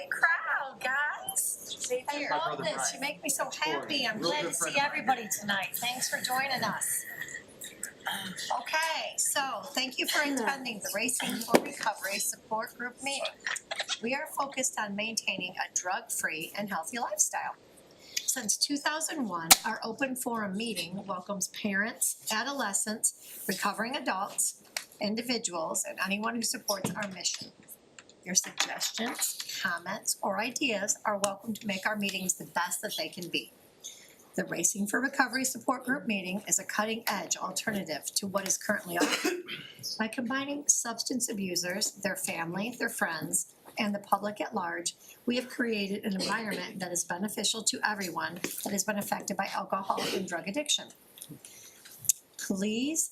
great crowd, guys. I love this. You make me so happy. I'm glad to see everybody tonight. Thanks for joining us. Okay, so thank you for attending the Racing for Recovery Support Group meeting. We are focused on maintaining a drug-free and healthy lifestyle. Since 2001, our open forum meeting welcomes parents, adolescents, recovering adults, individuals, and anyone who supports our mission. Your suggestions, comments, or ideas are welcome to make our meetings the best that they can be. The Racing for Recovery Support Group meeting is a cutting-edge alternative to what is currently offered. By combining substance abusers, their family, their friends, and the public at large, we have created an environment that is beneficial to everyone that has been affected by alcohol and drug addiction. Please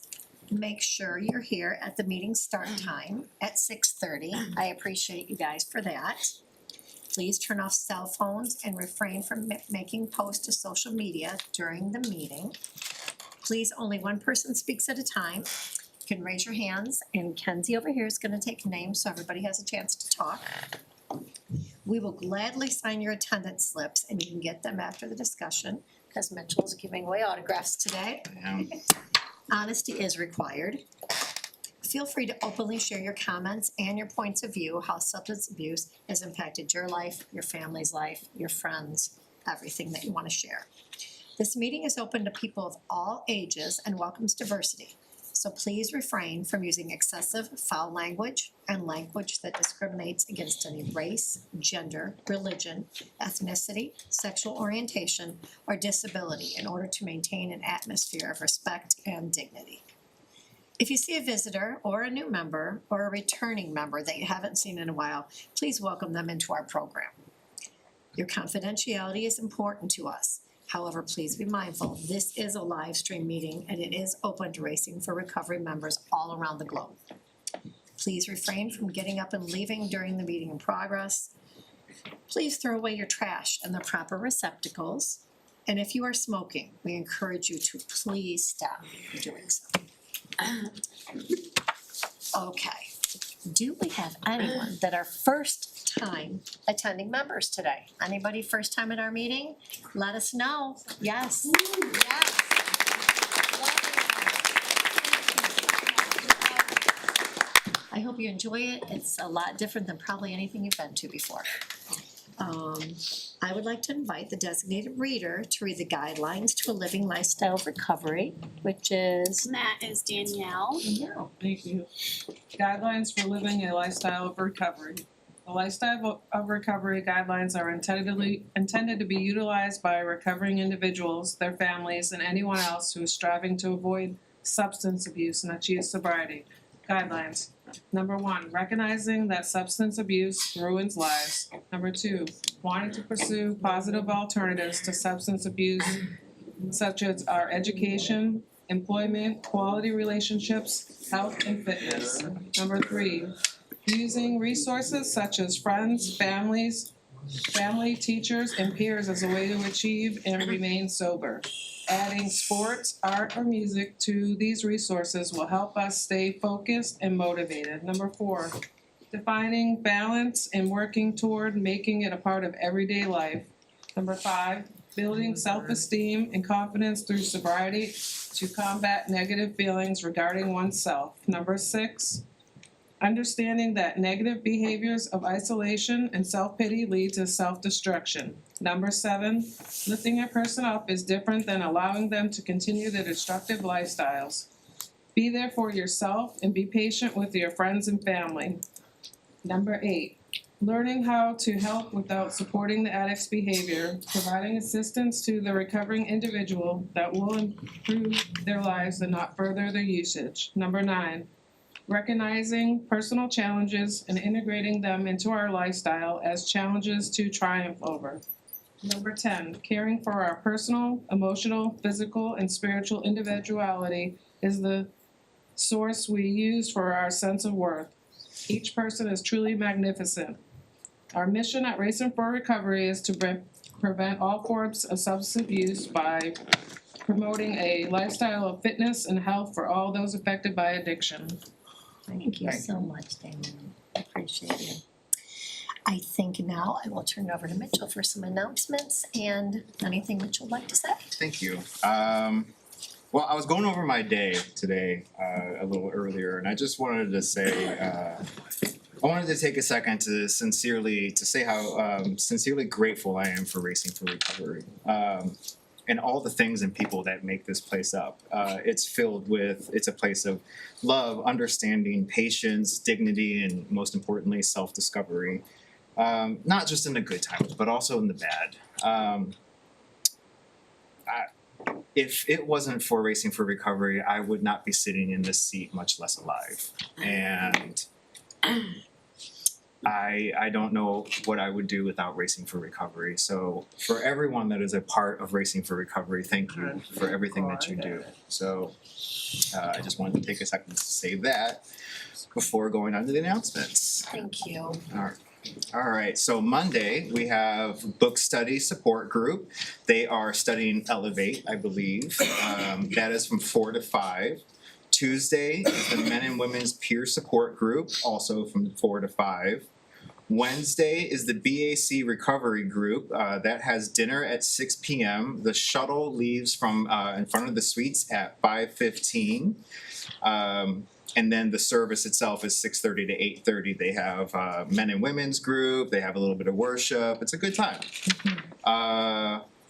make sure you're here at the meeting start time at 6:30. I appreciate you guys for that. Please turn off cell phones and refrain from making posts to social media during the meeting. Please, only one person speaks at a time. You can raise your hands, and Kenzie over here is gonna take names so everybody has a chance to talk. We will gladly sign your attendance slips, and you can get them after the discussion, because Mitchell's giving away autographs today. Honesty is required. Feel free to openly share your comments and your points of view, how substance abuse has impacted your life, your family's life, your friends, everything that you want to share. This meeting is open to people of all ages and welcomes diversity. So please refrain from using excessive foul language and language that discriminates against any race, gender, religion, ethnicity, sexual orientation, or disability in order to maintain an atmosphere of respect and dignity. If you see a visitor or a new member or a returning member that you haven't seen in a while, please welcome them into our program. Your confidentiality is important to us. However, please be mindful, this is a live stream meeting and it is open to Racing for Recovery members all around the globe. Please refrain from getting up and leaving during the meeting in progress. Please throw away your trash in the proper receptacles. And if you are smoking, we encourage you to please stop doing so. Okay, do we have anyone that are first time attending members today? Anybody first time at our meeting? Let us know. Yes. Yes. I hope you enjoy it. It's a lot different than probably anything you've been to before. I would like to invite the designated reader to read the guidelines to a living lifestyle of recovery, which is And that is Danielle. Danielle. Thank you. Guidelines for living a lifestyle of recovery. The lifestyle of recovery guidelines are intended to be utilized by recovering individuals, their families, and anyone else who is striving to avoid substance abuse and achieve sobriety. Guidelines. Number 1, recognizing that substance abuse ruins lives. Number 2, wanting to pursue positive alternatives to substance abuse, such as our education, employment, quality relationships, health, and fitness. Number 3, using resources such as friends, family, teachers, and peers as a way to achieve and remain sober. Adding sports, art, or music to these resources will help us stay focused and motivated. Number 4, defining balance and working toward making it a part of everyday life. Number 5, building self-esteem and confidence through sobriety to combat negative feelings regarding oneself. Number 6, understanding that negative behaviors of isolation and self-pity lead to self-destruction. Number 7, lifting a person up is different than allowing them to continue their destructive lifestyles. Be there for yourself and be patient with your friends and family. Number 8, learning how to help without supporting the addict's behavior, providing assistance to the recovering individual that will improve their lives and not further their usage. Number 9, recognizing personal challenges and integrating them into our lifestyle as challenges to triumph over. Number 10, caring for our personal, emotional, physical, and spiritual individuality is the source we use for our sense of worth. Each person is truly magnificent. Our mission at Racing for Recovery is to prevent all forms of substance abuse by promoting a lifestyle of fitness and health for all those affected by addiction. Thank you so much, Danielle. I appreciate you. I think now I will turn it over to Mitchell for some announcements and anything Mitchell would like to say. Thank you. Well, I was going over my day today a little earlier, and I just wanted to say, I wanted to take a second to say how sincerely grateful I am for Racing for Recovery. And all the things and people that make this place up. It's a place of love, understanding, patience, dignity, and most importantly, self-discovery. Not just in the good times, but also in the bad. If it wasn't for Racing for Recovery, I would not be sitting in this seat, much less alive. And I don't know what I would do without Racing for Recovery. So for everyone that is a part of Racing for Recovery, thank you for everything that you do. So I just wanted to take a second to say that before going on to the announcements. Thank you. All right, so Monday, we have book study support group. They are studying Elevate, I believe. That is from 4 to 5. Tuesday is the men and women's peer support group, also from 4 to 5. Wednesday is the BAC recovery group. That has dinner at 6 p.m. The shuttle leaves from in front of the suites at 5:15. And then the service itself is 6:30 to 8:30. They have men and women's group. They have a little bit of worship. It's a good time.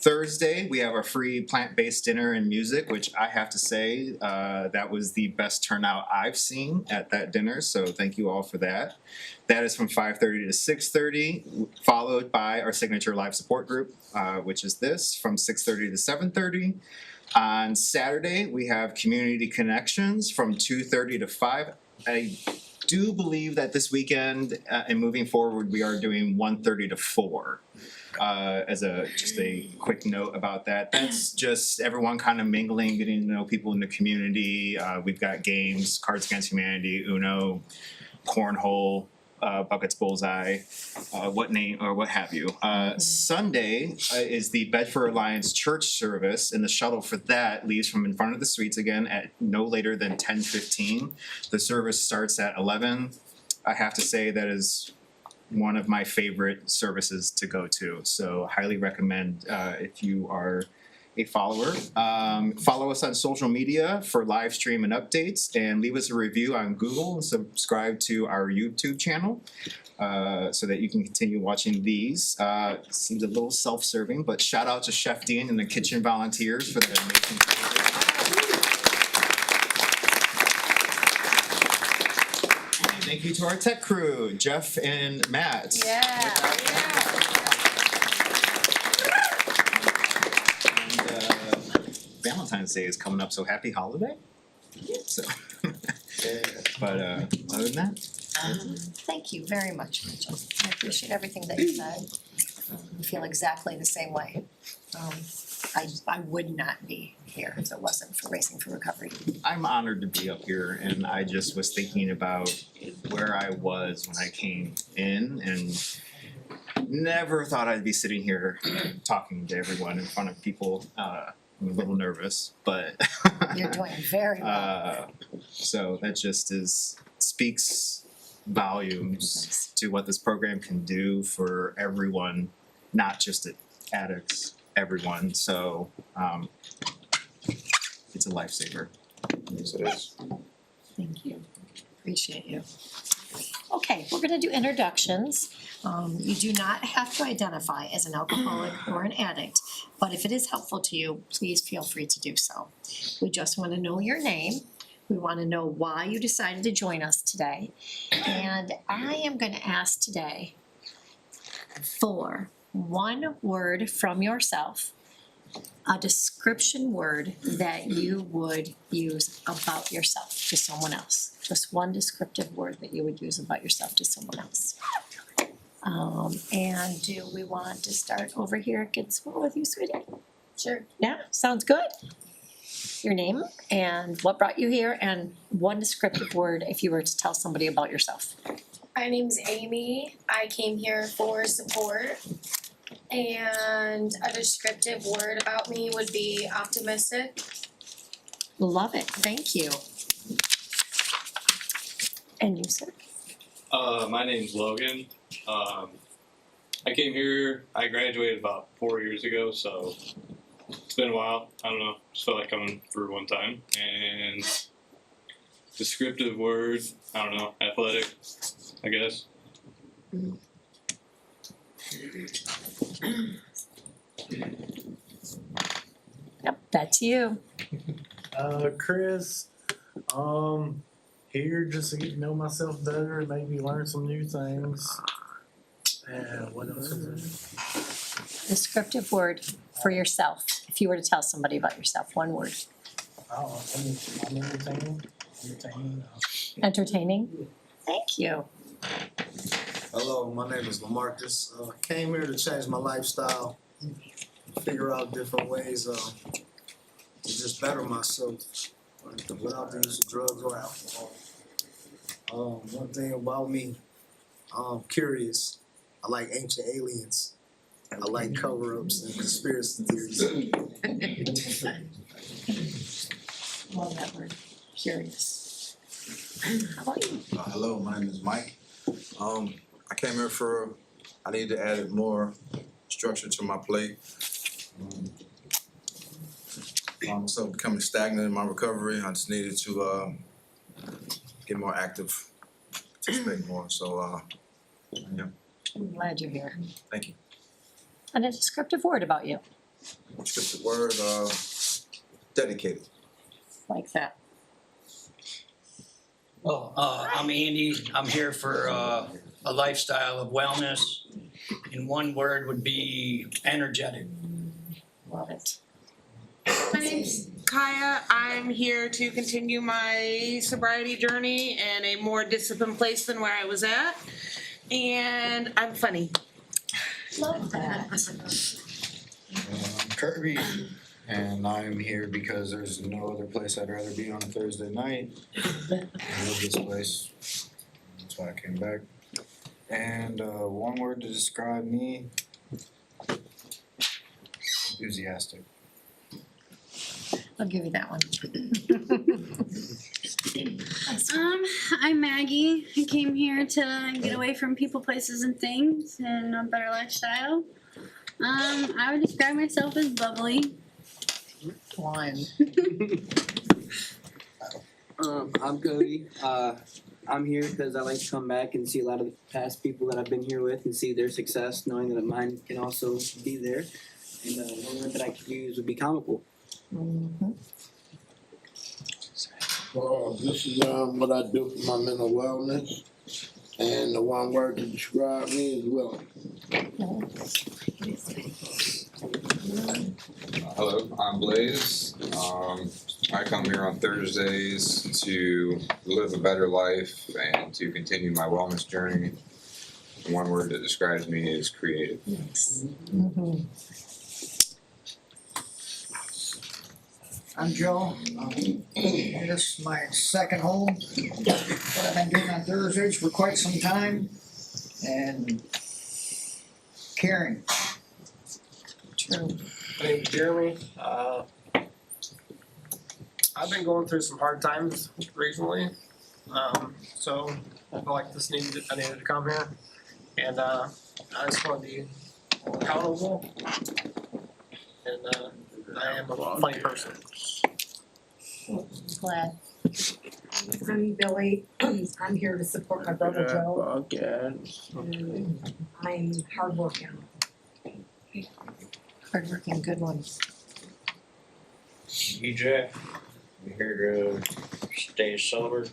Thursday, we have our free plant-based dinner and music, which I have to say, that was the best turnout I've seen at that dinner, so thank you all for that. That is from 5:30 to 6:30, followed by our signature live support group, which is this, from 6:30 to 7:30. On Saturday, we have Community Connections from 2:30 to 5. I do believe that this weekend and moving forward, we are doing 1:30 to 4. As just a quick note about that. That's just everyone kind of mingling, getting to know people in the community. We've got games, Cards Against Humanity, Uno, Cornhole, Buckets Bullseye, what have you. Sunday is the Bedford Alliance Church service, and the shuttle for that leaves from in front of the suites again at no later than 10:15. The service starts at 11. I have to say that is one of my favorite services to go to, so highly recommend if you are a follower. Follow us on social media for live stream and updates, and leave us a review on Google and subscribe to our YouTube channel so that you can continue watching these. It seems a little self-serving, but shout out to Chef Dean and the kitchen volunteers for their amazing Thank you to our tech crew, Jeff and Matt. Yeah. And Valentine's Day is coming up, so happy holiday. So, but other than that, Thank you very much, Mitchell. I appreciate everything that you said. I feel exactly the same way. I would not be here if it wasn't for Racing for Recovery. I'm honored to be up here, and I just was thinking about where I was when I came in, and never thought I'd be sitting here talking to everyone in front of people. I'm a little nervous, but You're doing very well. So that just speaks volumes to what this program can do for everyone, not just addicts, everyone. So it's a lifesaver. Yes, it is. Thank you. Appreciate you. Okay, we're gonna do introductions. You do not have to identify as an alcoholic or an addict, but if it is helpful to you, please feel free to do so. We just wanna know your name. We wanna know why you decided to join us today. And I am gonna ask today for one word from yourself, a description word that you would use about yourself to someone else. Just one descriptive word that you would use about yourself to someone else. And do we want to start over here at Kidsville with you, sweetie? Sure. Yeah, sounds good. Your name and what brought you here, and one descriptive word if you were to tell somebody about yourself. My name's Amy. I came here for support. And a descriptive word about me would be optimistic. Love it, thank you. And you, sir? My name's Logan. I came here, I graduated about 4 years ago, so it's been a while. I don't know, just felt like coming through one time. And descriptive word, I don't know, athletic, I guess. Yep, that's you. Chris, here just to get to know myself better and maybe learn some new things. And what else is it? Descriptive word for yourself. If you were to tell somebody about yourself, one word. Oh, I'm entertaining. Entertaining. Thank you. Hello, my name is LaMarcus. Came here to change my lifestyle, figure out different ways to just better myself without the use of drugs or alcohol. One thing about me, I'm curious. I like ancient aliens. I like cover-ups and conspiracy theories. Love that word. Curious. How about you? Hello, my name is Mike. I came here I need to add more structure to my plate. I'm so becoming stagnant in my recovery. I just needed to get more active, participate more. So, yeah, I'm glad you're here. thank you. And a descriptive word about you. Descriptive word, dedicated. Like that. Well, I'm Andy. I'm here for a lifestyle of wellness. And one word would be energetic. Love it. My name's Kaya. I'm here to continue my sobriety journey in a more disciplined place than where I was at. And I'm funny. Love that. I'm Kirby, and I'm here because there's no other place I'd rather be on a Thursday night. I love this place. That's why I came back. And one word to describe me: enthusiastic. I'll give you that one. I'm Maggie. I came here to get away from people, places, and things and a better lifestyle. I would describe myself as bubbly. One. I'm Cody. I'm here because I like to come back and see a lot of the past people that I've been here with and see their success, knowing that mine can also be there. And one word that I could use would be comical. Mm-hmm. Well, this is what I do for my mental wellness, and the one word to describe me is willing. Hello, I'm Blaze. I come here on Thursdays to live a better life and to continue my wellness journey. One word that describes me is creative. Yes. Mm-hmm. I'm Joe. This is my second home. What I've been doing on Thursdays for quite some time. And caring. True. My name's Jeremy. I've been going through some hard times recently. So I felt like I needed to come here. And I just want to be accountable. And I am a funny person. Glad. I'm Billy. I'm here to support my brother Joe. And I'm hardworking. Hardworking, good one. EJ, I'm here to stay sober.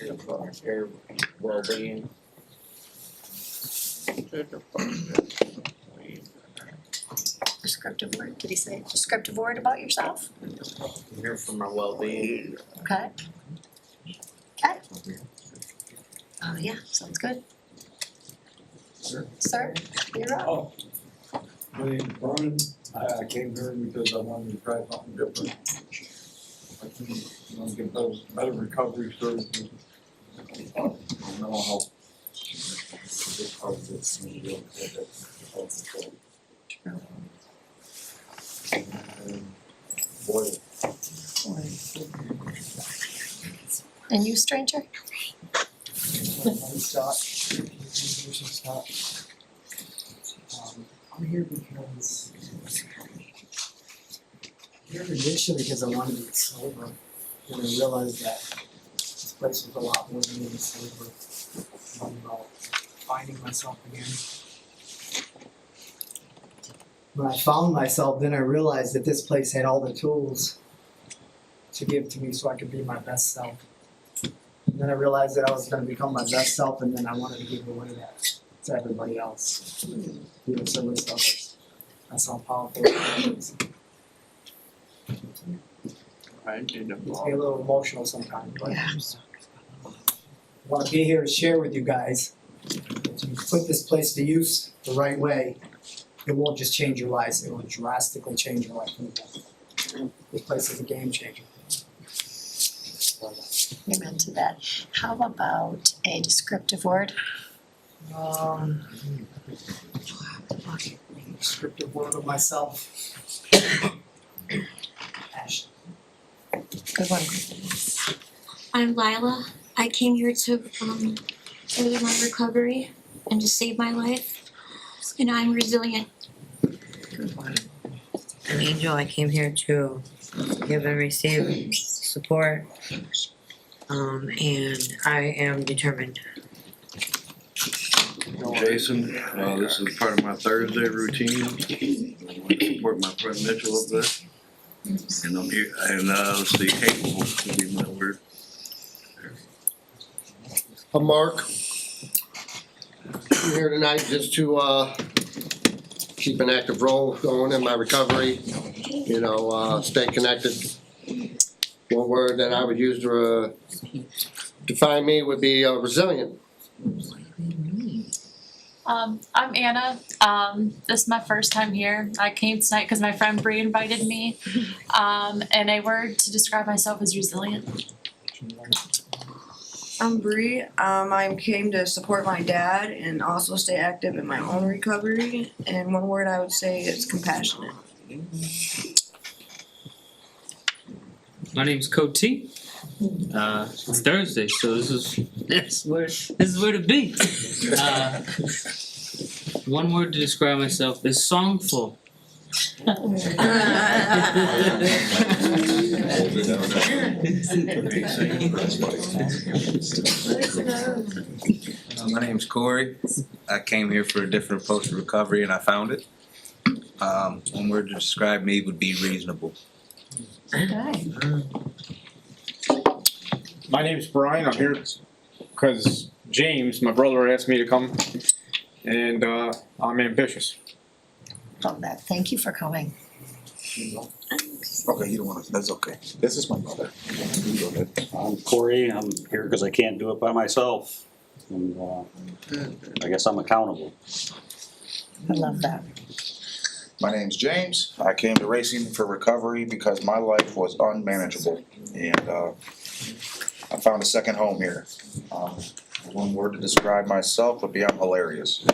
Here for your well-being. Descriptive word. Did he say descriptive word about yourself? I'm here for my well-being. Okay. Okay. Yeah, sounds good. Sir, you're up. Oh, my name's Brian. I came here because I wanted to try something different. I can get those better recovery services. Mental health. And you, stranger? I'm here because initially because I wanted to get sober, and I realized that this place was a lot more than being sober. About finding myself again. When I found myself, then I realized that this place had all the tools to give to me so I could be my best self. And then I realized that I was going to become my best self, and then I wanted to give away that to everybody else. Be of service to others. That's how powerful it is. It's a little emotional sometimes, but I want to be here to share with you guys. If you put this place to use the right way, it won't just change your lives, it will drastically change your life. This place is a game changer. Amen to that. How about a descriptive word? Descriptive word of myself. Passion. Good one. I'm Lila. I came here to further my recovery and to save my life, and I'm resilient. I'm Angel. I came here to give and receive support, and I am determined. Jason, this is part of my Thursday routine. I want to support my friend Mitchell up there. And I'm here, and let's see, capable would be my word. I'm Mark. I'm here tonight just to keep an active role going in my recovery. You know, stay connected. One word that I would use to define me would be resilient. I'm Anna. This is my first time here. I came tonight because my friend Bree invited me. And a word to describe myself is resilient. I'm Bree. I came to support my dad and also stay active in my own recovery. And one word I would say is compassionate. My name's Coty. It's Thursday, so this is where to be. One word to describe myself is songful. My name's Corey. I came here for a different approach to recovery and I found it. One word to describe me would be reasonable. Okay. My name's Brian. I'm here because James, my brother, asked me to come, and I'm ambitious. Love that. Thank you for coming. Okay, you don't want to, that's okay. This is my brother. You go ahead. I'm Corey. I'm here because I can't do it by myself. And I guess I'm accountable. I love that. My name's James. I came to racing for recovery because my life was unmanageable. And I found a second home here. One word to describe myself would be I'm hilarious. I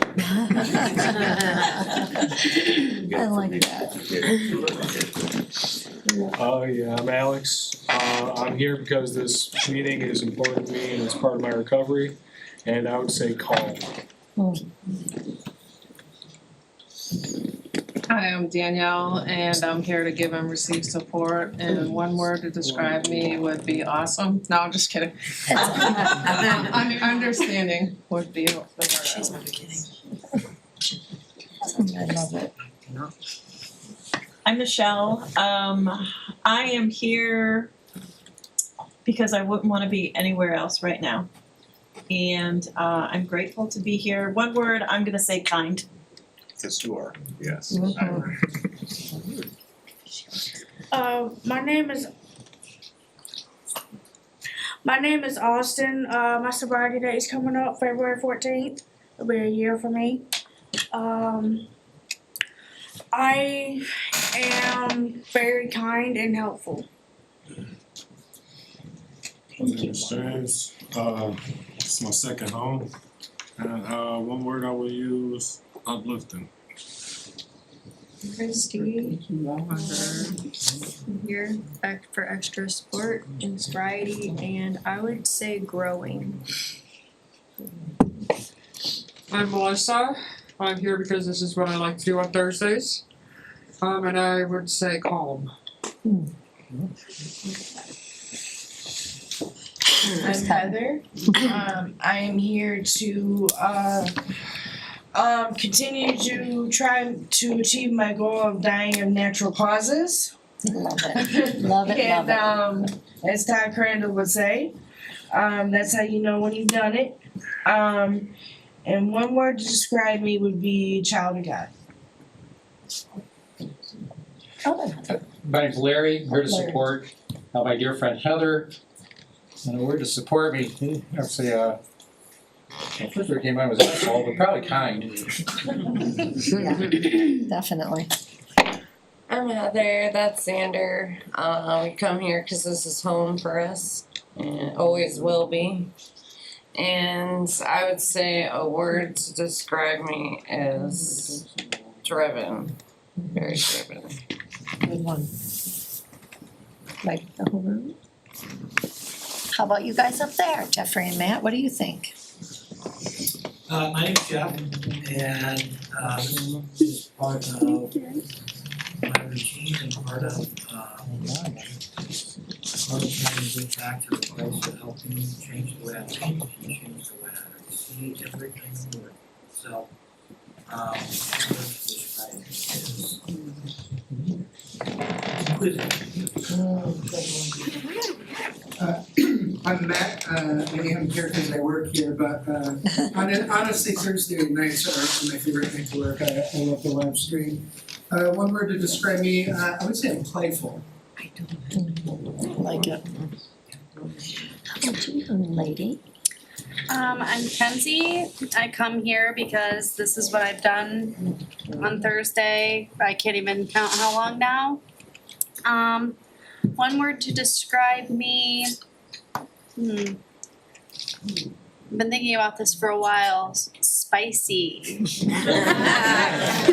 like that. Yeah, I'm Alex. I'm here because this meeting is important to me and it's part of my recovery. And I would say calm. Hi, I'm Danielle, and I'm here to give and receive support, and one word to describe me would be awesome. No, I'm just kidding. Understanding would be the word. She's not kidding. I love it. I'm Michelle. I am here because I wouldn't want to be anywhere else right now. And I'm grateful to be here. One word, I'm going to say kind. Yes, you are. Yes. My name is Austin. My sobriety date is coming up February 14th. It'll be a year for me. I am very kind and helpful. My name is James. It's my second home. And one word I will use, uplifting. Christy, I'm here for extra support and sobriety, and I would say growing. I'm Melissa. I'm here because this is what I like to do on Thursdays. And I would say calm. I'm Heather. I am here to continue to try to achieve my goal of dying of natural causes. Love it, love it, love And it. as Todd Crandall would say, that's how you know when you've done it. And one word to describe me would be child of God. My name's Larry, I'm here to support my dear friend Heather. And a word to support me, actually, the first word came to mind was asshole, but probably kind. Yeah, definitely. I'm Heather, that's Xander. We come here because this is home for us, and always will be. And I would say a word to describe me is driven, very driven. Good one. Like the whole room? How about you guys up there, Jeffrey and Matt, what do you think? My name's Jeff, and this is part of my routine and part of trying to get back to the place that helped me change the way I think and change the way I see everything in the world. So, I'm Matt, maybe I'm here because I work here, but honestly, Thursday nights are my favorite night to work. I love the live stream. One word to describe me, I would say I'm playful. I like it. How about you, young lady? I'm Kenzie. I come here because this is what I've done on Thursday. I can't even count how long now. One word to describe me. I've been thinking about this for a while. Spicy.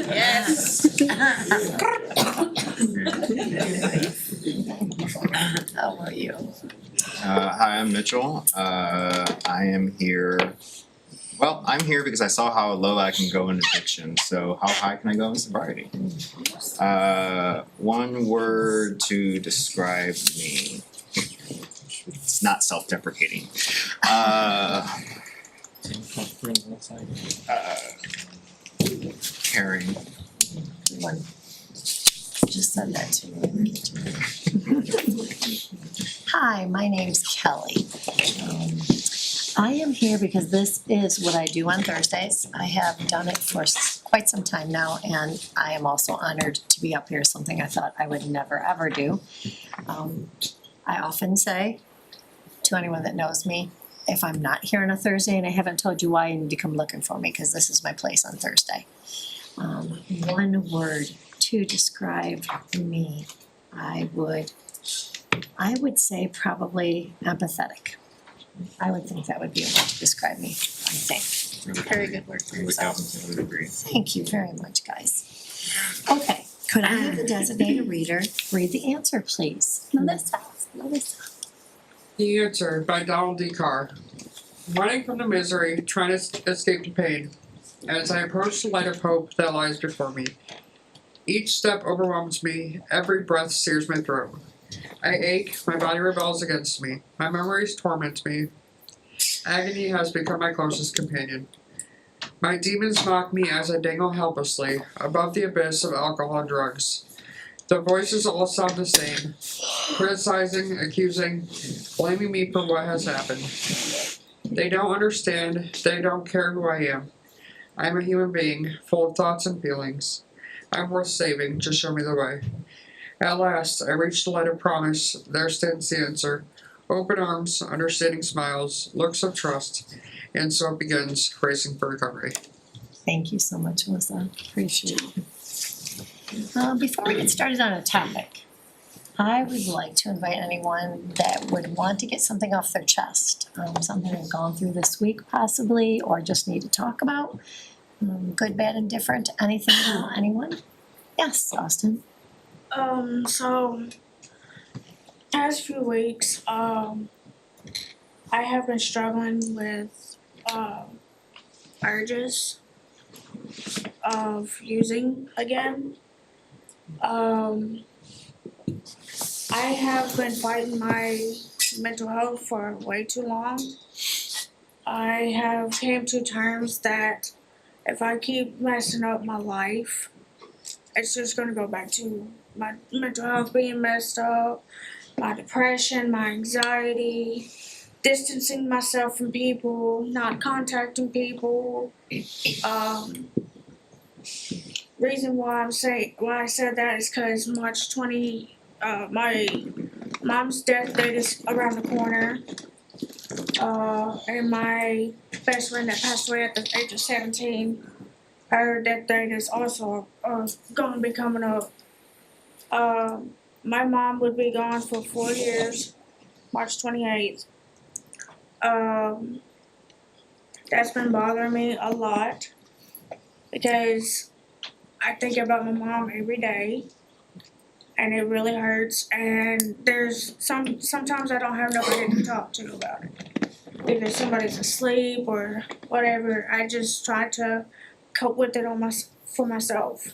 Yes. How about you? Hi, I'm Mitchell. I am here. Well, I'm here because I saw how low I can go in addiction. So how high can I go in sobriety? One word to describe me. It's not self-deprecating. Caring. One. Just said that to me. Hi, my name's Kelly. I am here because this is what I do on Thursdays. I have done it for quite some time now, and I am also honored to be up here, something I thought I would never ever do. I often say to anyone that knows me, if I'm not here on a Thursday and I haven't told you why, you need to come looking for me because this is my place on Thursday. One word to describe me, I would say probably empathetic. I would think that would be a word to describe me, I think. Very good word for yourself. Thank you very much, guys. Okay, could I have the designated reader read the answer, please? Melissa. The Answer by Donald D. Carr. Running from the misery, trying to escape the pain. As I approach the light of hope that lies before me. Each step overwhelms me, every breath sears my throat. I ache, my body rebels against me, my memories torment me. Agony has become my closest companion. My demons mock me as I dangle helplessly above the abyss of alcohol and drugs. The voices all sound the same, criticizing, accusing, blaming me for what has happened. They don't understand, they don't care who I am. I am a human being, full of thoughts and feelings. I'm worth saving, just show me the way. At last, I reach the light of promise, there stands the answer. Open arms, understanding smiles, looks of trust, and so it begins, racing for recovery. Thank you so much, Melissa. Appreciate it. Before we get started on a topic, I would like to invite anyone that would want to get something off their chest, something they've gone through this week possibly, or just need to talk about, good, bad, and different, anything about anyone? Yes, Austin. So past few weeks, I have been struggling with urges of using again. I have been fighting my mental health for way too long. I have came to terms that if I keep messing up my life, it's just gonna go back to my mental health being messed up, my depression, my anxiety, distancing myself from people, not contacting people. Reason why I said that is because March 20, my mom's death date is around the corner. And my best friend that passed away at the age of 17, her death date is also gonna be coming up. My mom would be gone for 4 years, March 28th. That's been bothering me a lot because I think about my mom every day and it really hurts, and there's sometimes I don't have nobody to talk to about it. Either somebody's asleep or whatever, I just try to cope with it for myself.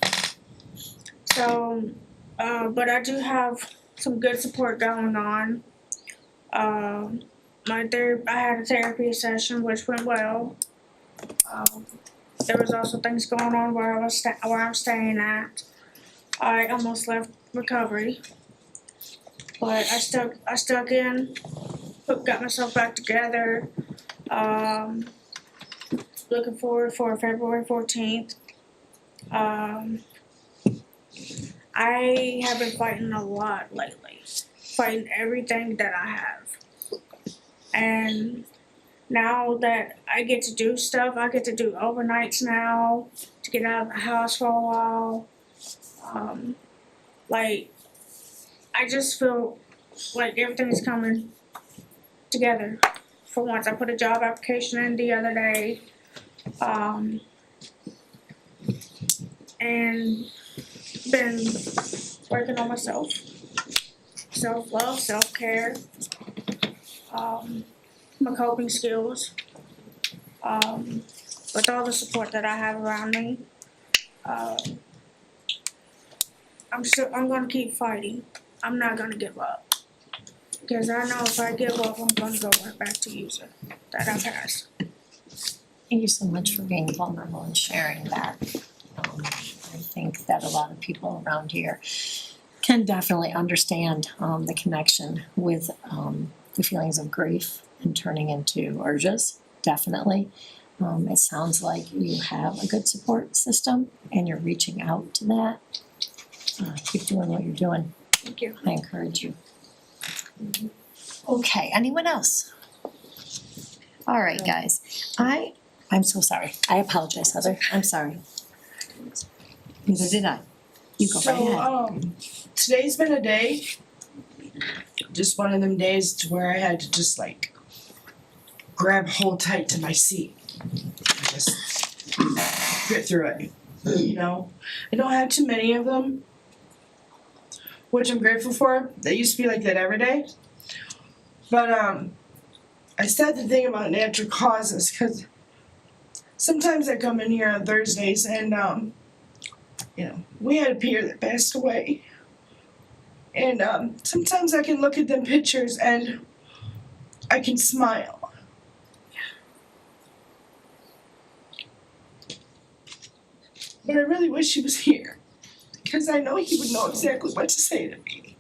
So, but I do have some good support going on. I had a therapy session which went well. There was also things going on where I'm staying at. I almost left recovery, but I stuck in, got myself back together. Looking forward for February 14th. I have been fighting a lot lately, fighting everything that I have. And now that I get to do stuff, I get to do overnights now, to get out of the house for a while. I just feel like everything's coming together. For once, I put a job application in the other day. And been working on myself. Self-love, self-care, my coping skills, with all the support that I have around me. I'm gonna keep fighting. I'm not gonna give up. Because I know if I give up, I'm gonna go right back to using that I passed. Thank you so much for being vulnerable and sharing that. I think that a lot of people around here can definitely understand the connection with the feelings of grief and turning into urges, definitely. It sounds like you have a good support system and you're reaching out to that. Keep doing what you're doing. Thank you. I encourage you. Okay, anyone else? All right, guys. I'm so sorry. I apologize, Heather. I'm sorry. Neither did I. You go right ahead. Today's been a day, just one of them days to where I had to just grab hold tight to my seat. Just get through it, you know. I don't have too many of them, which I'm grateful for. They used to be like that every day. But I said the thing about natural causes because sometimes I come in here on Thursdays and we had a peer that passed away. And sometimes I can look at them pictures and I can smile. But I really wish he was here because I know he would know exactly what to say to me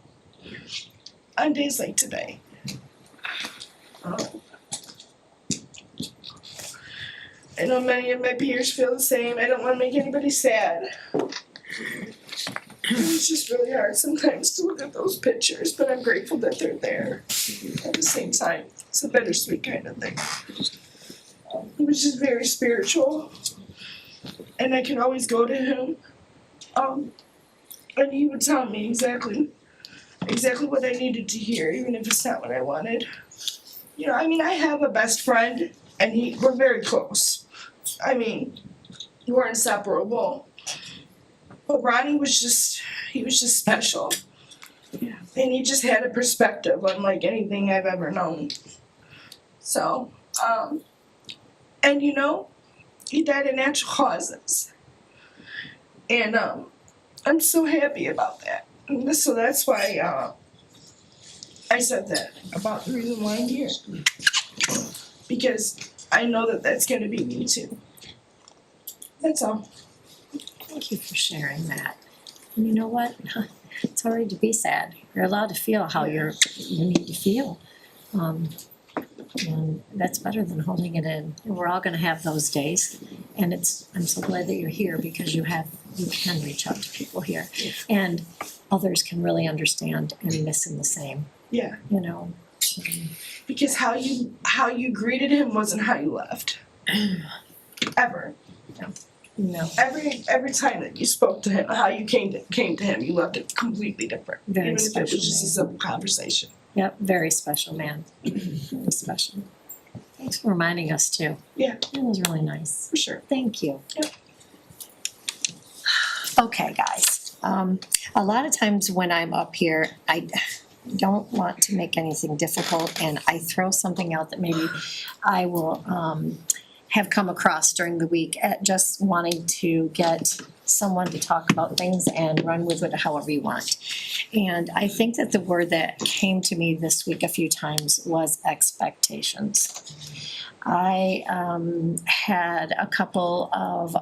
on days like today. I know many of my peers feel the same. I don't want to make anybody sad. It's just really hard sometimes to look at those pictures, but I'm grateful that they're there. At the same time, it's a bittersweet kind of thing. He was just very spiritual, and I can always go to him, and he would tell me exactly what I needed to hear, even if it's not what I wanted. I have a best friend, and we're very close. We're inseparable. But Ronnie was just special. Yeah. And he just had a perspective unlike anything I've ever known. So, He died of natural causes. And I'm so happy about that. And so that's why I said that about the reason why I'm here. Because I know that that's gonna be me too. That's all. Thank you for sharing that. And you know what? It's alright to be sad. You're allowed to feel how you need to feel. And that's better than holding it in. And we're all gonna have those days. And I'm so glad that you're here because you can reach out to people here. And others can really understand and listen the same, Yeah. you know. Because how you greeted him wasn't how you left. Ever. No. Every time that you spoke to him, how you came to him, you left it completely different. Very Even if it special was just a man. simple conversation. Yep, very special man. Very special. Thanks for reminding us too. Yeah. That was really nice. For sure. Thank you. Yep. Okay, guys. A lot of times when I'm up here, I don't want to make anything difficult and I throw something out that maybe I will have come across during the week at just wanting to get someone to talk about things and run with it however you want. And I think that the word that came to me this week a few times was expectations. I had a couple of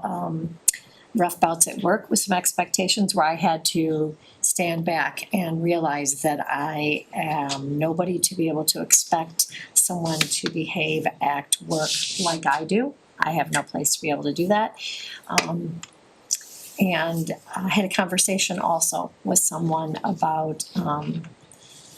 rough bouts at work with some expectations where I had to stand back and realize that I am nobody to be able to expect someone to behave, act, work like I do. I have no place to be able to do that. And I had a conversation also with someone about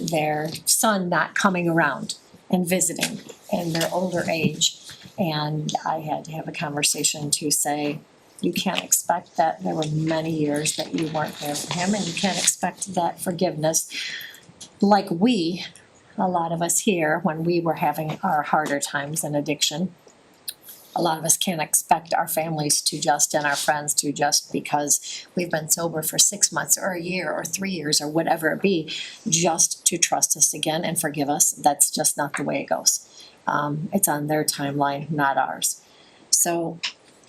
their son not coming around and visiting in their older age. And I had to have a conversation to say, you can't expect that. There were many years that you weren't there for him, and you can't expect that forgiveness like a lot of us here, when we were having our harder times in addiction. A lot of us can't expect our families to just, and our friends to just because we've been sober for 6 months or a year or 3 years or whatever it be, just to trust us again and forgive us. That's just not the way it goes. It's on their timeline, not ours. So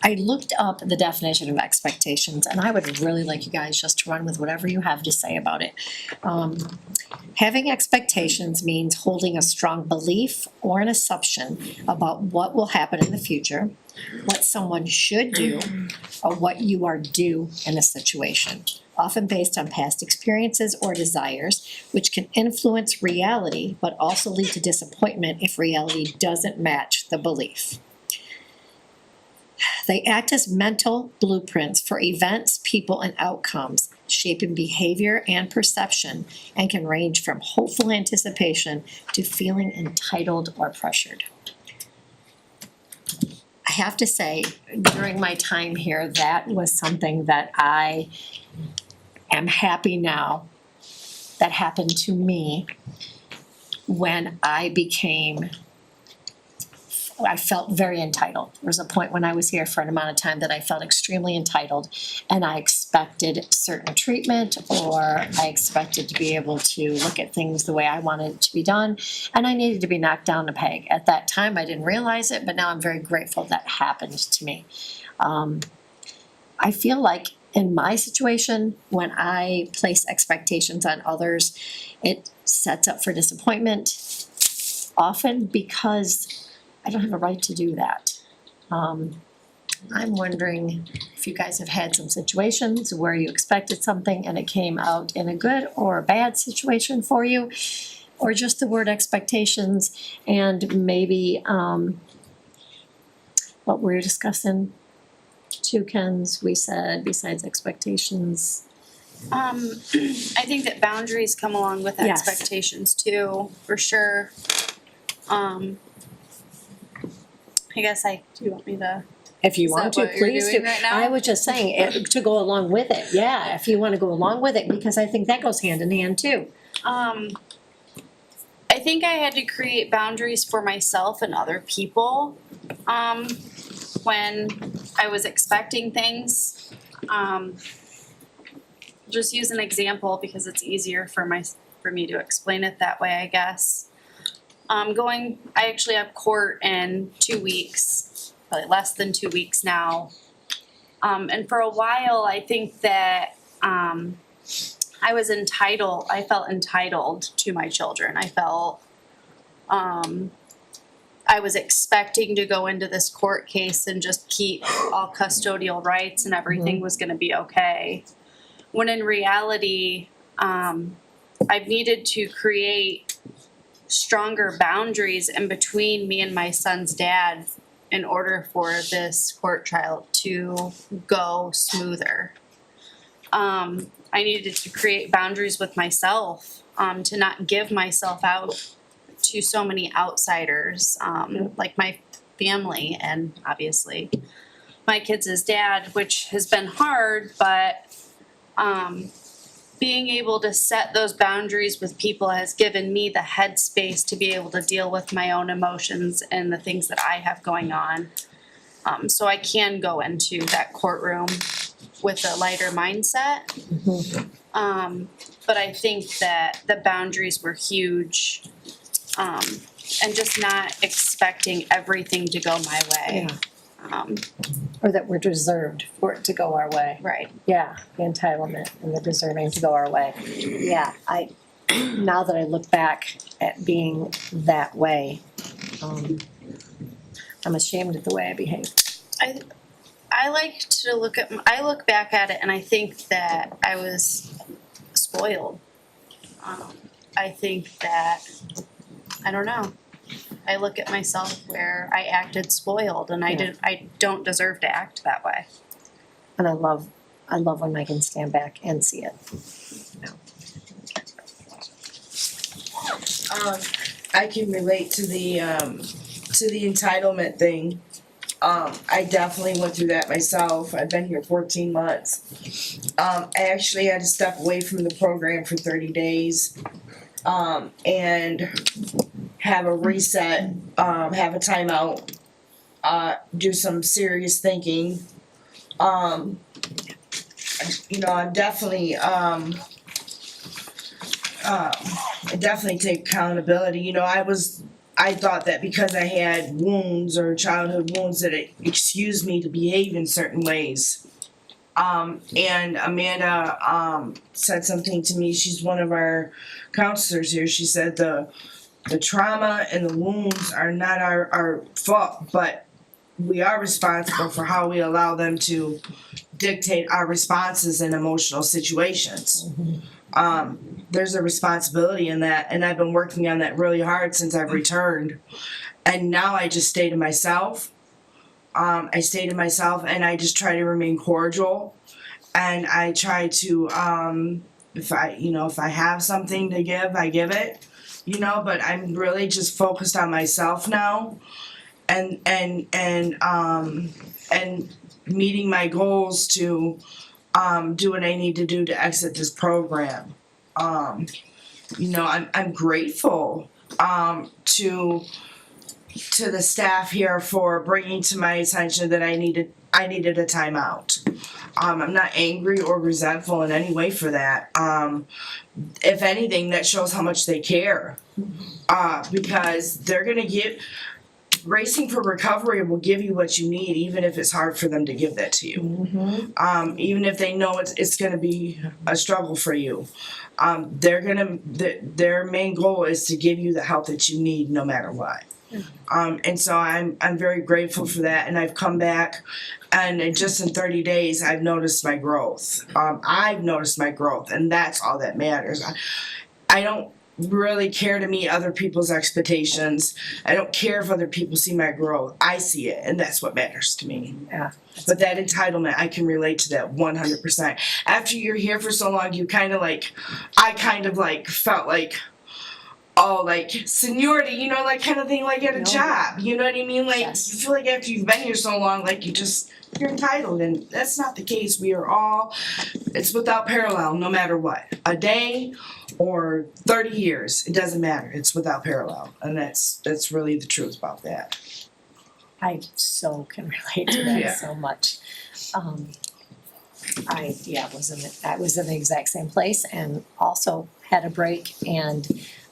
I looked up the definition of expectations, and I would really like you guys just to run with whatever you have to say about it. Having expectations means holding a strong belief or an assumption about what will happen in the future, what someone should do, or what you are due in a situation, often based on past experiences or desires, which can influence reality, but also lead to disappointment if reality doesn't match the belief. They act as mental blueprints for events, people, and outcomes, shaping behavior and perception, and can range from hopeful anticipation to feeling entitled or pressured. I have to say, during my time here, that was something that I am happy now that happened to me when I felt very entitled. There was a point when I was here for an amount of time that I felt extremely entitled, and I expected certain treatment, or I expected to be able to look at things the way I wanted it to be done, and I needed to be knocked down a peg. At that time, I didn't realize it, but now I'm very grateful that happened to me. I feel like in my situation, when I place expectations on others, it sets up for disappointment, often because I don't have a right to do that. I'm wondering if you guys have had some situations where you expected something and it came out in a good or a bad situation for you, or just the word expectations, and maybe what we're discussing, Kens, we said besides expectations. I think that boundaries come along with Yes. expectations too, for sure. I guess do you want me to? If you Is want that to, what you're please doing do. right now? I was just saying, to go along with it, yeah, if you wanna go along with it, because I think that goes hand in hand too. I think I had to create boundaries for myself and other people, when I was expecting things. Just use an example because it's easier for me to explain it that way, I guess. I actually have court in 2 weeks, probably less than 2 weeks now. And for a while, I think that, I felt entitled to my children. I felt, I was expecting to go into this court case and just keep all custodial rights and everything was gonna be okay. When in reality, I've needed to create stronger boundaries in between me and my son's dad in order for this court trial to go smoother. I needed to create boundaries with myself, to not give myself out to so many outsiders, like my family and obviously my kids' dad, which has been hard, but being able to set those boundaries with people has given me the headspace to be able to deal with my own emotions and the things that I have going on. So I can go into that courtroom with a lighter mindset. But I think that the boundaries were huge, and just not expecting everything to go my way. Or that we're deserved for it to go our way. Right. Yeah, the entitlement and the deserving to go our way. Yeah, now that I look back at being that way, I'm ashamed of the way I behaved. I like to I look back at it and I think that I was spoiled. I think that, I don't know. I look at myself where I acted spoiled and I don't deserve to act that way. And I love when I can stand back and see it. I can relate to the entitlement thing. I definitely went through that myself. I've been here 14 months. I actually had to step away from the program for 30 days, and have a reset, have a timeout, do some serious thinking. I'm definitely, I definitely take accountability. I thought that because I had wounds or childhood wounds that it excused me to behave in certain ways. And Amanda said something to me. She's one of our counselors here. She said the trauma and the wounds are not our fault, but we are responsible for how we allow them to dictate our responses in emotional situations. There's a responsibility in that, and I've been working on that really hard since I've returned. And now I just stay to myself. And I just try to remain cordial, and I try to, if I have something to give, I give it, but I'm really just focused on myself now, and meeting my goals to do what I need to do to exit this program. I'm grateful to the staff here for bringing to my attention that I needed a timeout. I'm not angry or resentful in any way for that. If anything, that shows how much they care, because they're gonna Racing for Recovery will give you what you need, even if it's hard for them to give that to you. Even if they know it's gonna be a struggle for you. Their main goal is to give you the help that you need no matter what. And so I'm very grateful for that, and I've come back, and just in 30 days I've noticed my growth. And that's all that matters. I don't really care to meet other people's expectations. I don't care if other people see my growth. I see it, and that's what matters to me. Yeah. But that entitlement, I can relate to that 100%. After you're here for so long, I felt like, oh, like seniority, like kind of thing, like at a job, you know what I mean? Like, Yes. you feel like after you've been here so long, like you're entitled, and that's not the case. It's without parallel, no matter what. A day or 30 years, it doesn't matter. It's without parallel, and that's really the truth about that. I so can relate to that Yeah. so much. I was in the exact same place and also had a break, and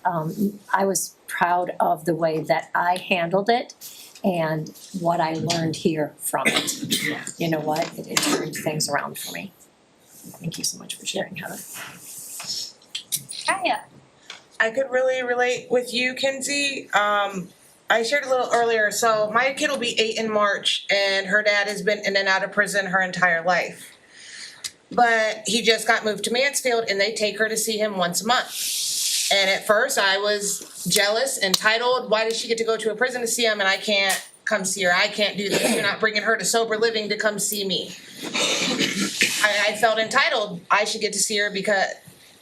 I was proud of the way that I handled it, and what I learned here from it. You know what, it turned things around for me. Thank you so much for sharing, Heather. Kaya. I could really relate with you, Kinsey. I shared a little earlier, so my kid will be 8 in March, and her dad has been in and out of prison her entire life. But he just got moved to Mansfield, and they take her to see him once a month. And at first, I was jealous, entitled. Why does she get to go to a prison to see him, and I can't come see her? I can't do this. You're not bringing her to sober living to come see me. I felt entitled. I should get to see her because.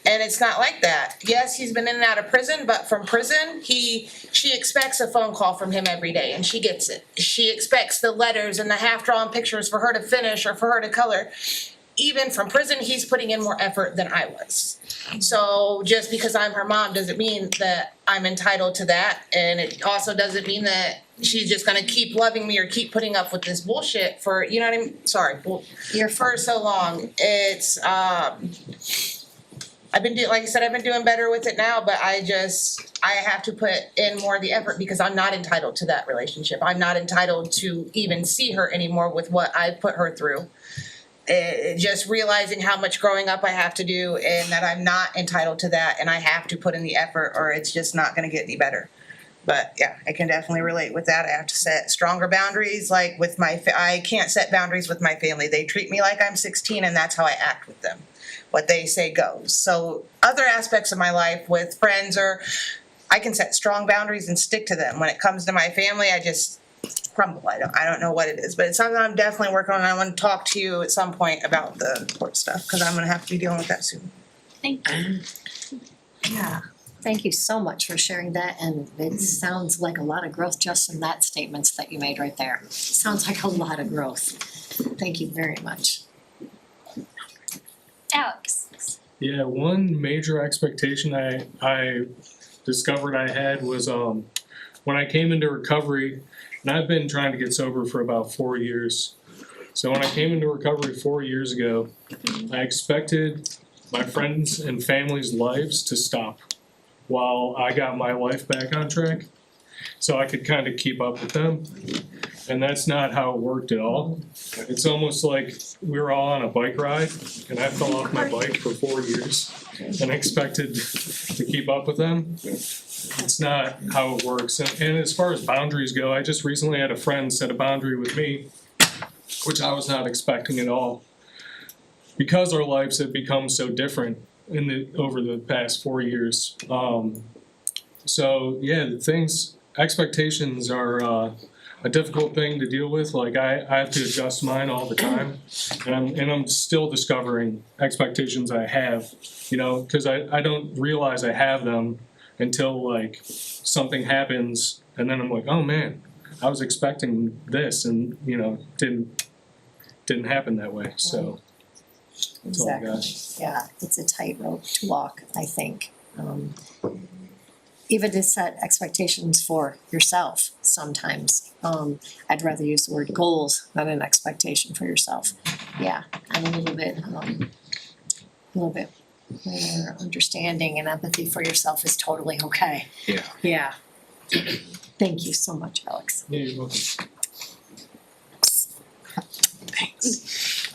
And it's not like that. Yes, he's been in and out of prison, but from prison, she expects a phone call from him every day, and she gets it. She expects the letters and the half-drawn pictures for her to finish or for her to color. Even from prison, he's putting in more effort than I was. So just because I'm her mom doesn't mean that I'm entitled to that, and it also doesn't mean that she's just gonna keep loving me or keep putting up with this bullshit for, you know what I mean? Sorry, for so long. It's, I've been like I said, I've been doing better with it now, but I have to put in more of the effort because I'm not entitled to that relationship. I'm not entitled to even see her anymore with what I put her through. Just realizing how much growing up I have to do and that I'm not entitled to that and I have to put in the effort or it's just not gonna get any better. But yeah, I can definitely relate with that. I have to set stronger boundaries, like with I can't set boundaries with my family. They treat me like I'm 16 and that's how I act with them. What they say goes. So other aspects of my life with friends I can set strong boundaries and stick to them. When it comes to my family, I just crumble. I don't know what it is, but it's something I'm definitely working on. I want to talk to you at some point about the court stuff because I'm going to have to be dealing with that soon. Thank you. Yeah, thank you so much for sharing that, and it sounds like a lot of growth just in that statements that you made right there. Sounds like a lot of growth. Thank you very much. Alex. Yeah, one major expectation I discovered I had was when I came into recovery, and I've been trying to get sober for about 4 years. So when I came into recovery 4 years ago, I expected my friends and family's lives to stop while I got my life back on track, so I could kind of keep up with them. And that's not how it worked at all. It's almost like we were all on a bike ride and I fell off my bike for 4 years and expected to keep up with them. It's not how it works. And as far as boundaries go, I just recently had a friend set a boundary with me, which I was not expecting at all. Because our lives have become so different over the past 4 years. So yeah, expectations are a difficult thing to deal with. Like I have to adjust mine all the time, and I'm still discovering expectations I have, because I don't realize I have them until like something happens, and then I'm like, oh man, I was expecting this, and didn't happen that way. So that's all I got. Exactly, yeah, it's a tightrope to walk, I think. Even to set expectations for yourself sometimes. I'd rather use the word goals than an expectation for yourself. Yeah, I'm a little bit more understanding and empathy for yourself is totally okay. Yeah. Yeah. Thank you so much, Alex. Yeah, you're welcome. Thanks.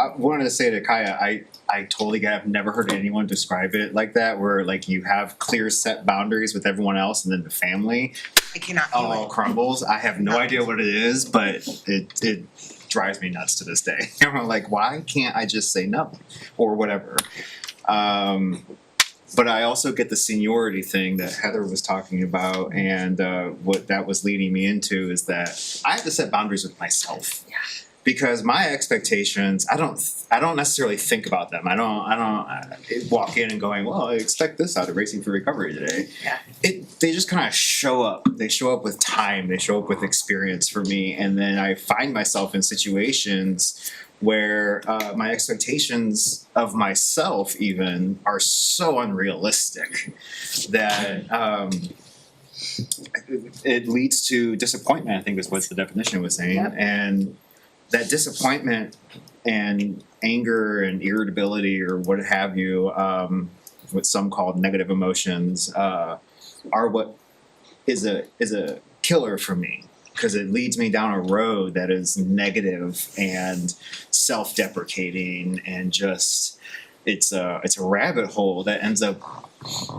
I wanted to say to Kaya, I totally get it. I've never heard anyone describe it like that, where like you have clear set boundaries with everyone else and then the family I cannot all crumbles. I have no idea what it is, but it drives me nuts to this day. I'm like, why can't I just say no or whatever? But I also get the seniority thing that Heather was talking about, and what that was leading me into is that I have to set boundaries with myself. Yeah. Because my expectations, I don't necessarily think about them. I don't walk in and going, well, I expect this out of Racing for Recovery today. Yeah. They just kind of show up. They show up with time. They show up with experience for me, and then I find myself in situations where my expectations of myself even are so unrealistic that it leads to disappointment, I think is what the definition was saying. Yep. And that disappointment and anger and irritability or what have you, what some call negative emotions, are what is a killer for me, because it leads me down a road that is negative and self-deprecating, and just it's a rabbit hole that ends up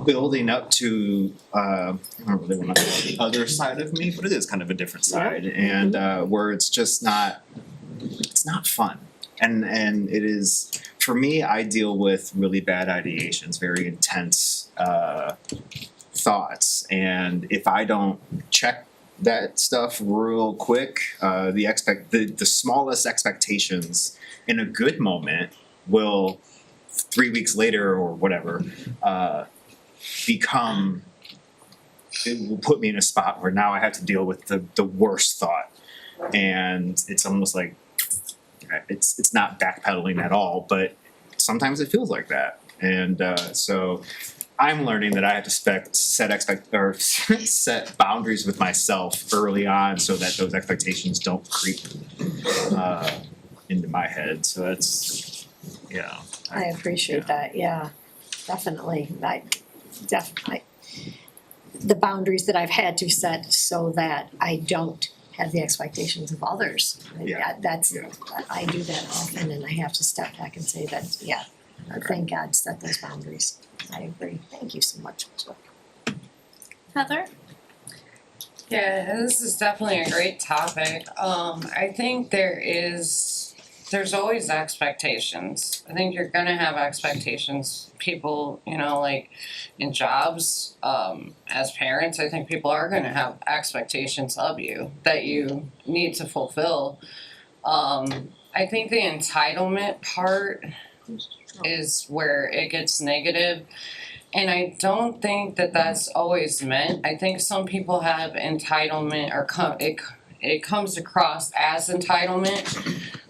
building up to I don't really want to call it the other side of me, but it is kind of a different side, and where it's just not fun. And it is, for me, I deal with really bad ideations, very intense thoughts, and if I don't check that stuff real quick, the smallest expectations in a good moment will 3 weeks later or whatever become, it will put me in a spot where now I have to deal with the worst thought, and it's almost like it's not backpedaling at all, but sometimes it feels like that, and so I'm learning that I have to set boundaries with myself early on, so that those expectations don't creep into my head. So that's, I appreciate that, yeah, definitely, definitely. The boundaries that I've had to set so that I don't have the expectations of others. I do that often, and I have to step back and say that, thank God, set those boundaries. I agree, thank you so much. Heather? Yeah, this is definitely a great topic. I think there's always expectations. I think you're gonna have expectations. People, like in jobs, as parents, I think people are gonna have expectations of you that you need to fulfill. I think the entitlement part is where it gets negative. And I don't think that that's always meant. I think some people have entitlement, or it comes across as entitlement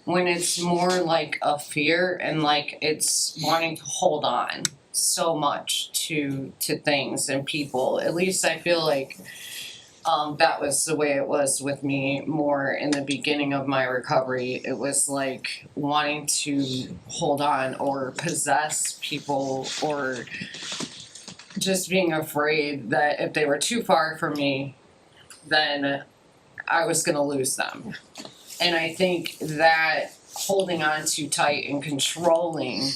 when it's more like a fear, and like it's wanting to hold on so much to things and people. At least I feel like that was the way it was with me more in the beginning of my recovery. It was like wanting to hold on or possess people, or just being afraid that if they were too far from me, then I was going to lose them. And I think that holding on too tight and controlling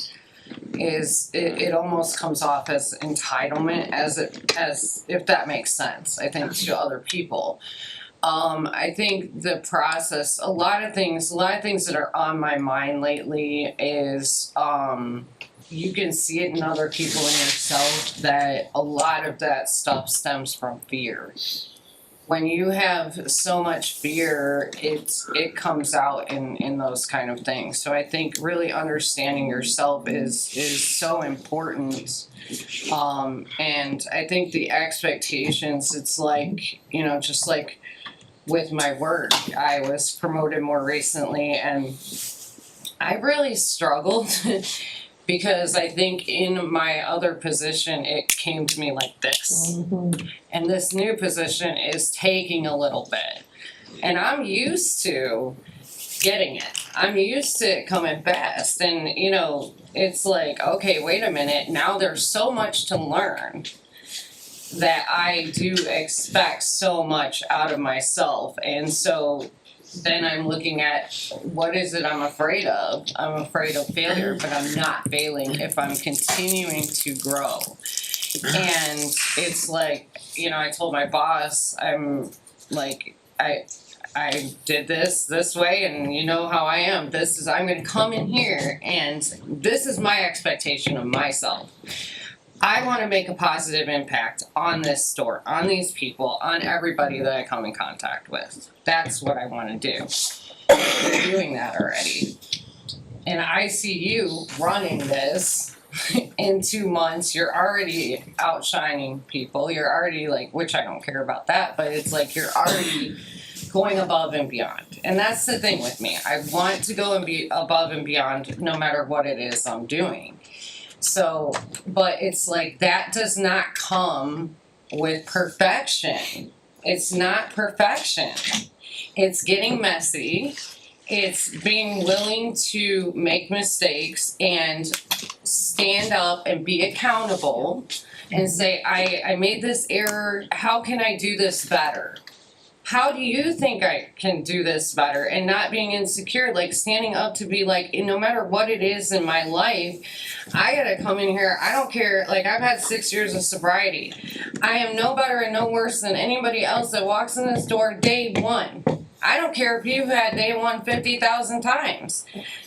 it almost comes off as entitlement, as if that makes sense, I think, to other people. I think the process, a lot of things that are on my mind lately is you can see it in other people and yourself, that a lot of that stuff stems from fear. When you have so much fear, it comes out in those kind of things. So I think really understanding yourself is so important. And I think the expectations, it's like, just like with my work, I was promoted more recently, and I really struggled because I think in my other position, it came to me like this. Mm-hmm. And this new position is taking a little bit. And I'm used to getting it. I'm used to it coming fast. And, it's like, okay, wait a minute. Now there's so much to learn that I do expect so much out of myself. And so then I'm looking at, what is it I'm afraid of? I'm afraid of failure, but I'm not failing if I'm continuing to grow. And it's like, I told my boss, I'm like, I did this way, and you know how I am. I'm gonna come in here, and this is my expectation of myself. I want to make a positive impact on this store, on these people, on everybody that I come in contact with. That's what I want to do. I'm doing that already. And I see you running this in 2 months. You're already outshining people. You're already which I don't care about that, but it's like you're already going above and beyond. And that's the thing with me. I want to go and be above and beyond no matter what it is I'm doing. So, but it's like that does not come with perfection. It's not perfection. It's getting messy. It's being willing to make mistakes and stand up and be accountable and say, I made this error, how can I do this better? How do you think I can do this better? And not being insecure, like standing up to be like, no matter what it is in my life, I gotta come in here, I don't care, like I've had 6 years of sobriety. I am no better and no worse than anybody else that walks in this door day one. I don't care if you've had day one 50,000 times.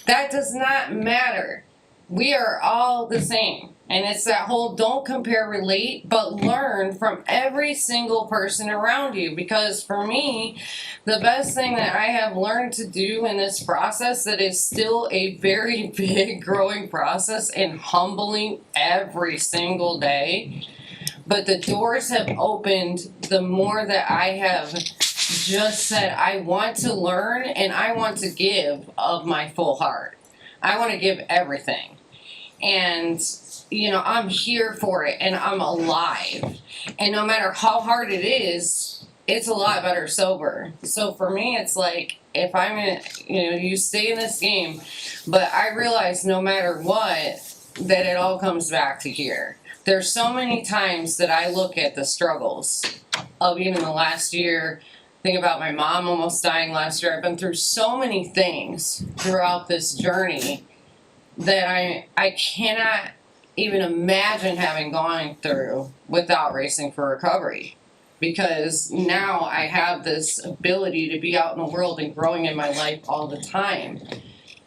That does not matter. We are all the same. And it's that whole don't compare, relate, but learn from every single person around you. Because for me, the best thing that I have learned to do in this process that is still a very big growing process and humbling every single day, but the doors have opened the more that I have just said, I want to learn and I want to give of my full heart. I want to give everything. And you know, I'm here for it and I'm alive. And no matter how hard it is, it's a lot better sober. So for me, it's like, if I'm in, you know, you stay in this game, but I realize no matter what, that it all comes back to here. There's so many times that I look at the struggles of even the last year. Think about my mom almost dying last year. I've been through so many things throughout this journey that I cannot even imagine having gone through without Racing for Recovery. Because now I have this ability to be out in the world and growing in my life all the time.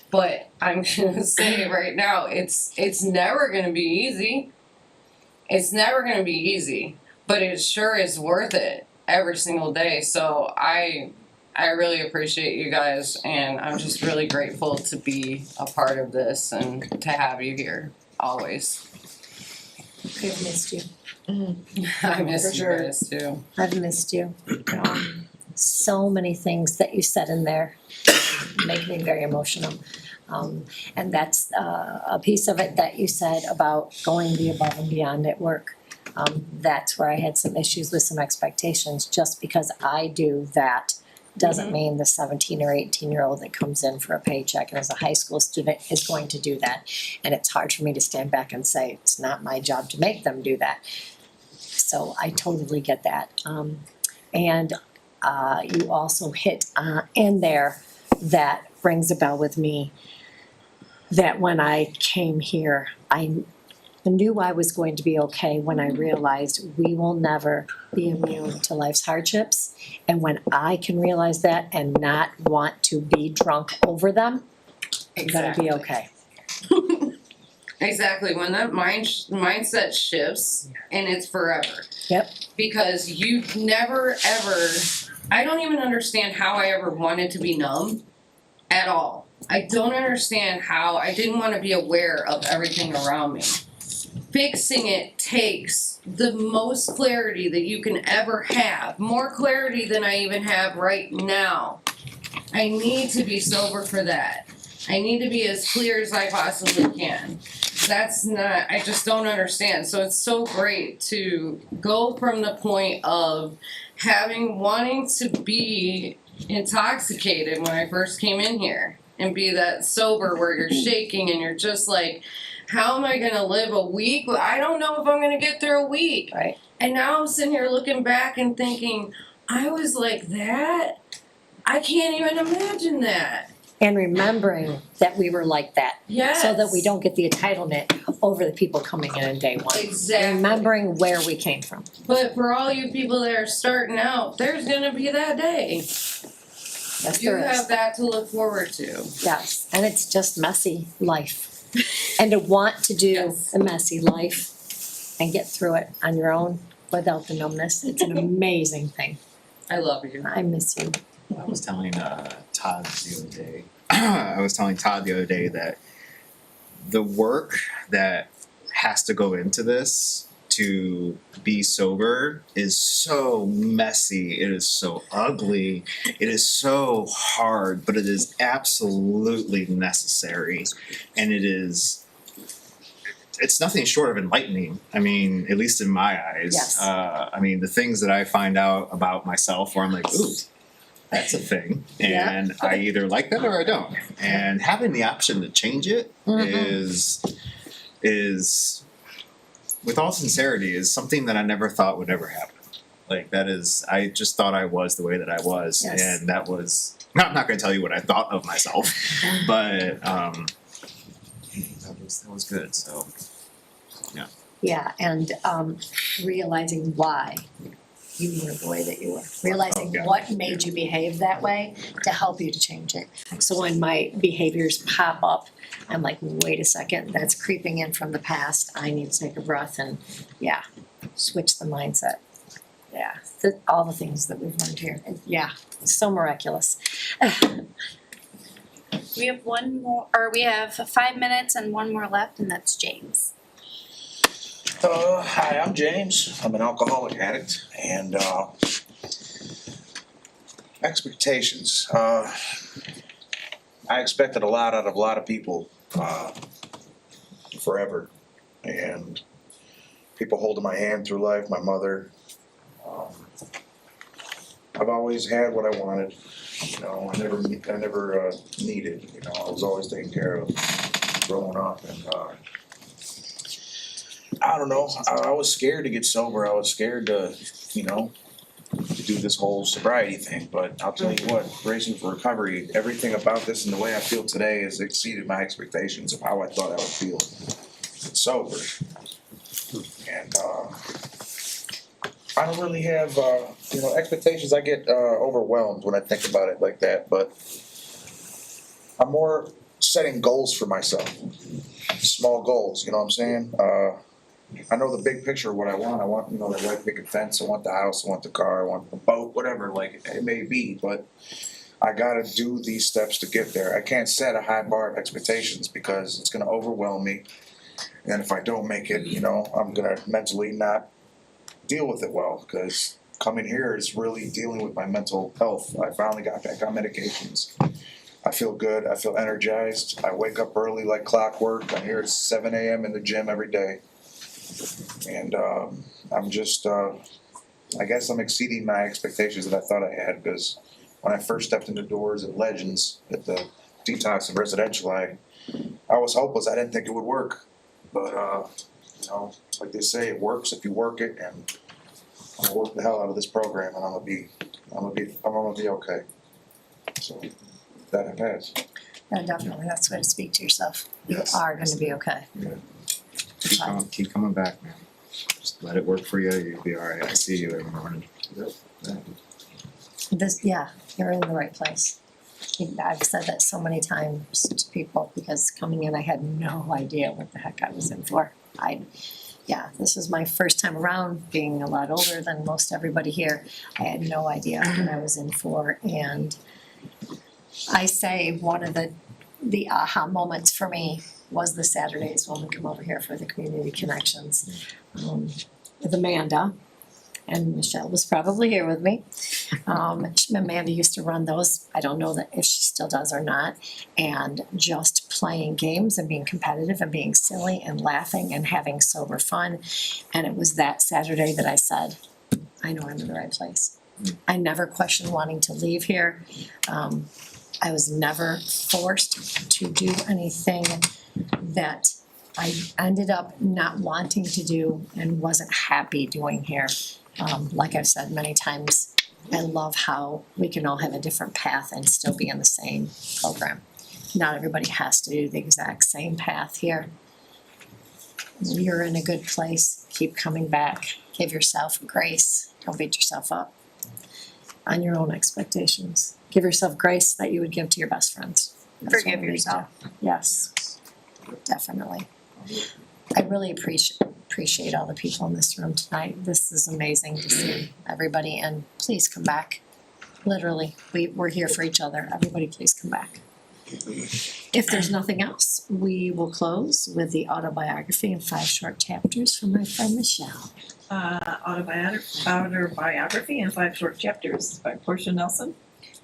But I'm gonna say right now, it's never gonna be easy. It's never gonna be easy, but it sure is worth it every single day. So I really appreciate you guys, and I'm just really grateful to be a part of this and to have you here always. I've missed you. I miss For you sure. guys too. I've missed you. So many things that you said in there make me very emotional. And that's a piece of it that you said about going the above and beyond at work. That's where I had some issues with some expectations. Just because I do that doesn't mean the 17 or 18-year-old that comes in for a paycheck and as a high school student is going to do that. And it's hard for me to stand back and say, it's not my job to make them do that. So I totally get that. And you also hit in there that rings a bell with me, that when I came here, I knew I was going to be okay when I realized we will never be immune to life's hardships. And when I can realize that and not want to be drunk over them, I'm gonna be okay. Exactly. When that mindset shifts, and it's forever. Yep. Because you never ever, I don't even understand how I ever wanted to be numb at all. I don't understand how I didn't want to be aware of everything around me. Fixing it takes the most clarity that you can ever have. More clarity than I even have right now. I need to be sober for that. I need to be as clear as I possibly can. That's not, I just don't understand. So it's so great to go from the point of wanting to be intoxicated when I first came in here and be that sober where you're shaking and you're just like, how am I gonna live a week? I don't know if I'm gonna get through a week. Right. And now I'm sitting here looking back and thinking, I was like that? I can't even imagine that. And remembering that we were like that. Yes. So that we don't get the entitlement over the people coming in day one. Exactly. Remembering where we came from. But for all you people that are starting out, there's gonna be that day. Yes, You there is. have that to look forward to. Yes, and it's just messy life. And to want to do a messy life and get through it on your own without the numbness, it's an amazing thing. I love you. I miss you. I was telling Todd the other day. I was telling Todd the other day that the work that has to go into this to be sober is so messy. It is so ugly. It is so hard, but it is absolutely necessary, and it's nothing short of enlightening. I mean, at least in my eyes. Yes. I mean, the things that I find out about myself where I'm like, ooh, that's a thing. And I either like that or I don't. And having the option to change it is with all sincerity, is something that I never thought would ever happen. Like that is, I just thought I was the way that I was, Yes. and that was. I'm not going to tell you what I thought of myself, but that was good. So, yeah. Yeah, and realizing why you were the way that you were, realizing what made you behave that way to help you to change it. So when my behaviors pop up, I'm like, wait a second, that's creeping in from the past. I need to take a breath and, yeah, switch the mindset. Yeah, all the things that we've learned here. And yeah, so miraculous. We have one more, or we have 5 minutes and one more left, and that's James. Hi, I'm James. I'm an alcoholic addict, and expectations. I expected a lot out of a lot of people forever, and people holding my hand through life. My mother. I've always had what I wanted. You know, I never needed. You know, I was always taken care of growing up, and I don't know. I was scared to get sober. I was scared to, you know, to do this whole sobriety thing. But I'll tell you what, Racing for Recovery, everything about this and the way I feel today has exceeded my expectations of how I thought I would feel sober. And I don't really have, you know, expectations. I get overwhelmed when I think about it like that. But I'm more setting goals for myself, small goals. You know what I'm saying? I know the big picture of what I want. I want, you know, the white picket fence. I want the house. I want the car. I want the boat. Whatever, like it may be. But I gotta do these steps to get there. I can't set a high bar of expectations because it's gonna overwhelm me. And if I don't make it, you know, I'm gonna mentally not deal with it well, because coming here is really dealing with my mental health. I finally got back on medications. I feel good. I feel energized. I wake up early like clockwork. I'm here at 7 a.m. in the gym every day. And I'm just, I guess I'm exceeding my expectations that I thought I had, because when I first stepped in the doors at Legends, at the detox and residential, I was hopeless. I didn't think it would work. But, you know, like they say, it works if you work it, and I'm gonna work the hell out of this program, and I'm gonna be okay. So that it has. Yeah, definitely, that's the way to speak to yourself. Yes. You are gonna be okay. Yeah. Keep coming back, man. Just let it work for you. You'll be all right. I see you every morning. Yeah, you're in the right place. I've said that so many times to people, because coming in, I had no idea what the heck I was in for. This was my first time around, being a lot older than most everybody here. I had no idea what I was in for, and I say one of the aha moments for me was the Saturdays when we come over here for the community connections with Amanda. And Michelle was probably here with me. Amanda used to run those. I don't know that if she still does or not. And just playing games and being competitive and being silly and laughing and having sober fun. And it was that Saturday that I said, I know I'm in the right place. I never questioned wanting to leave here. I was never forced to do anything that I ended up not wanting to do and wasn't happy doing here. Like I've said many times, I love how we can all have a different path and still be in the same program. Not everybody has to do the exact same path here. You're in a good place. Keep coming back. Give yourself grace. Don't beat yourself up on your own expectations. Give yourself grace that you would give to your best friends. That's Forgive what we yourself. do. Yes, definitely. I really appreciate all the people in this room tonight. This is amazing to see everybody, and please come back. Literally, we're here for each other. Everybody please come back. If there's nothing else, we will close with the autobiography in 5 short chapters from my friend Michelle. Autobiography in 5 short chapters by Portia Nelson.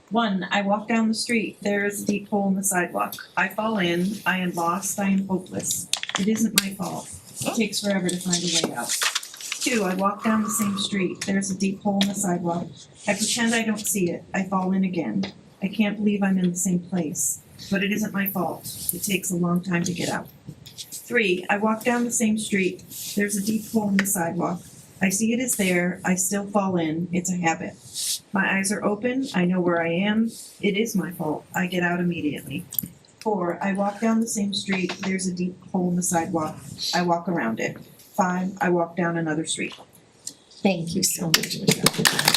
1, I walk down the street. There is a deep hole in the sidewalk. I fall in. I am lost. I am hopeless. It isn't my fault. It takes forever to find a way out. 2, I walk down the same street. There's a deep hole in the sidewalk. I pretend I don't see it. I fall in again. I can't believe I'm in the same place. But it isn't my fault. It takes a long time to get out. 3, I walk down the same street, there's a deep hole in the sidewalk. I see it is there, I still fall in, it's a habit. My eyes are open, I know where I am, it is my fault, I get out immediately. 4, I walk down the same street, there's a deep hole in the sidewalk, I walk around it. 5, I walk down another street. Thank you so much, Michelle.